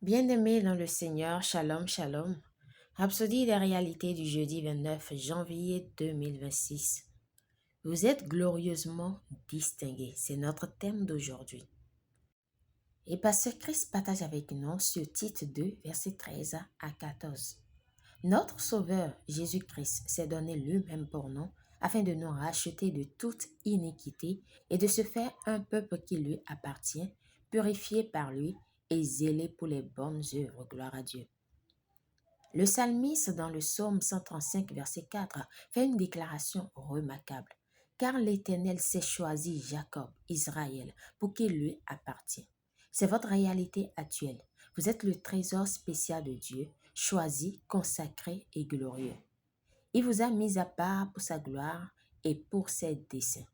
Bien-aimés dans le Seigneur, shalom, shalom. Rhapsodie des réalités du jeudi 29 janvier 2026. Vous êtes glorieusement distingués. C'est notre thème d'aujourd'hui. Et Pasteur Christ partage avec nous sur Tite 2, versets 13 à 14. Notre Sauveur, Jésus-Christ, s'est donné lui-même pour nous, afin de nous racheter de toute iniquité et de se faire un peuple qui lui appartient, purifié par lui et zélé pour les bonnes œuvres. Gloire à Dieu. Le psalmiste dans le psaume 135, verset 4, fait une déclaration remarquable. Car l'Éternel s'est choisi Jacob, Israël, pour qu'il lui appartient. C'est votre réalité actuelle. Vous êtes le trésor spécial de Dieu, choisi, consacré et glorieux. Il vous a mis à part pour sa gloire et pour ses desseins.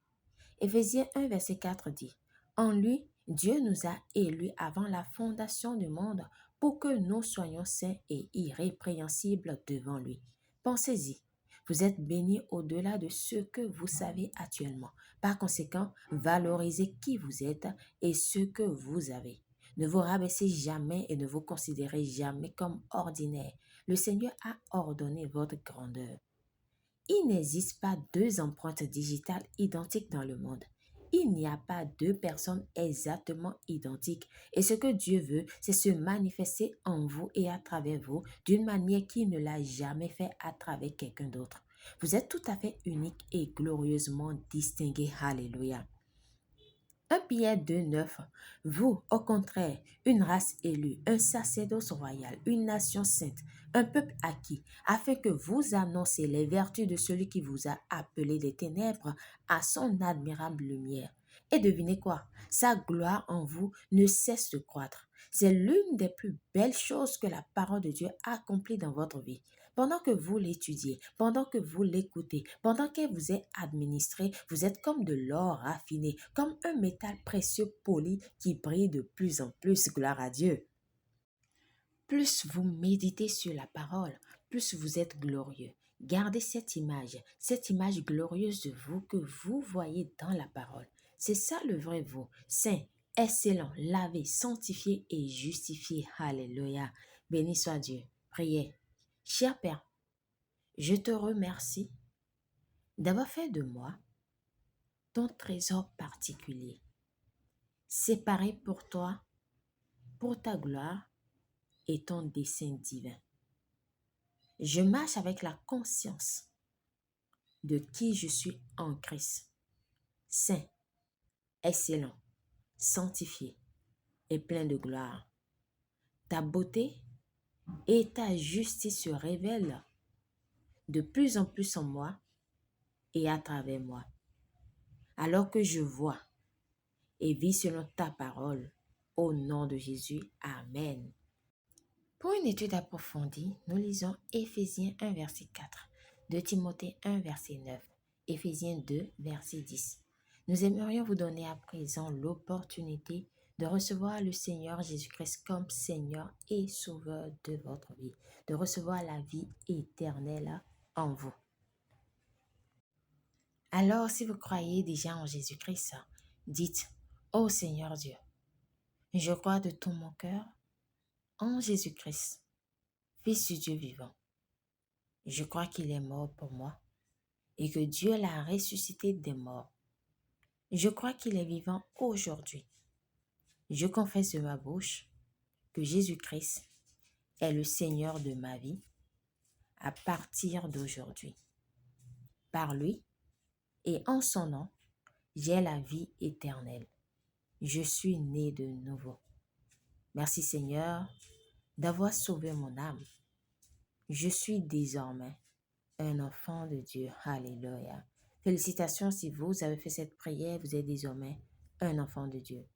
Éphésiens 1, verset 4 dit, « En lui, Dieu nous a élus avant la fondation du monde pour que nous soyons saints et irrépréhensibles devant lui. » Pensez-y, vous êtes bénis au-delà de ce que vous savez actuellement. Par conséquent, valorisez qui vous êtes et ce que vous avez. Ne vous rabaissez jamais et ne vous considérez jamais comme ordinaire. Le Seigneur a ordonné votre grandeur. Il n'existe pas deux empreintes digitales identiques dans le monde. Il n'y a pas deux personnes exactement identiques. Et ce que Dieu veut, c'est se manifester en vous et à travers vous d'une manière qu'il ne l'a jamais fait à travers quelqu'un d'autre. Vous êtes tout à fait unique et glorieusement distingué. Alléluia. 1 Pierre 2, 9. Vous, au contraire, une race élue, un sacerdoce royal, une nation sainte, un peuple acquis, afin que vous annoncez les vertus de celui qui vous a appelé des ténèbres à son admirable lumière. Et devinez quoi? Sa gloire en vous ne cesse de croître. C'est l'une des plus belles choses que la parole de Dieu a accomplie dans votre vie. Pendant que vous l'étudiez, pendant que vous l'écoutez, pendant qu'elle vous est administrée, vous êtes comme de l'or raffiné, comme un métal précieux poli qui brille de plus en plus. Gloire à Dieu. Plus vous méditez sur la parole, plus vous êtes glorieux. Gardez cette image glorieuse de vous que vous voyez dans la parole. C'est ça le vrai vous, saint, excellent, lavé, sanctifié et justifié. Alléluia. Béni soit Dieu. Priez. Cher Père, je te remercie d'avoir fait de moi ton trésor particulier, séparé pour toi, pour ta gloire et ton dessein divin. Je marche avec la conscience de qui je suis en Christ, saint, excellent, sanctifié et plein de gloire. Ta beauté et ta justice se révèlent de plus en plus en moi et à travers moi. Alors que je vois et vis selon ta parole, au nom de Jésus, Amen. Pour une étude approfondie, nous lisons Éphésiens 1, verset 4, 2 Timothée 1, verset 9, Éphésiens 2, verset 10. Nous aimerions vous donner à présent l'opportunité de recevoir le Seigneur Jésus-Christ comme Seigneur et Sauveur de votre vie, de recevoir la vie éternelle en vous. Alors, si vous croyez déjà en Jésus-Christ, dites, « Ô Seigneur Dieu, je crois de tout mon cœur en Jésus-Christ, Fils du Dieu vivant. Je crois qu'il est mort pour moi et que Dieu l'a ressuscité des morts. Je crois qu'il est vivant aujourd'hui. Je confesse de ma bouche que Jésus-Christ est le Seigneur de ma vie à partir d'aujourd'hui. Par lui et en son nom, j'ai la vie éternelle. Je suis né de nouveau. Merci Seigneur d'avoir sauvé mon âme. Je suis désormais un enfant de Dieu. Alléluia. Félicitations si vous avez fait cette prière, vous êtes désormais un enfant de Dieu.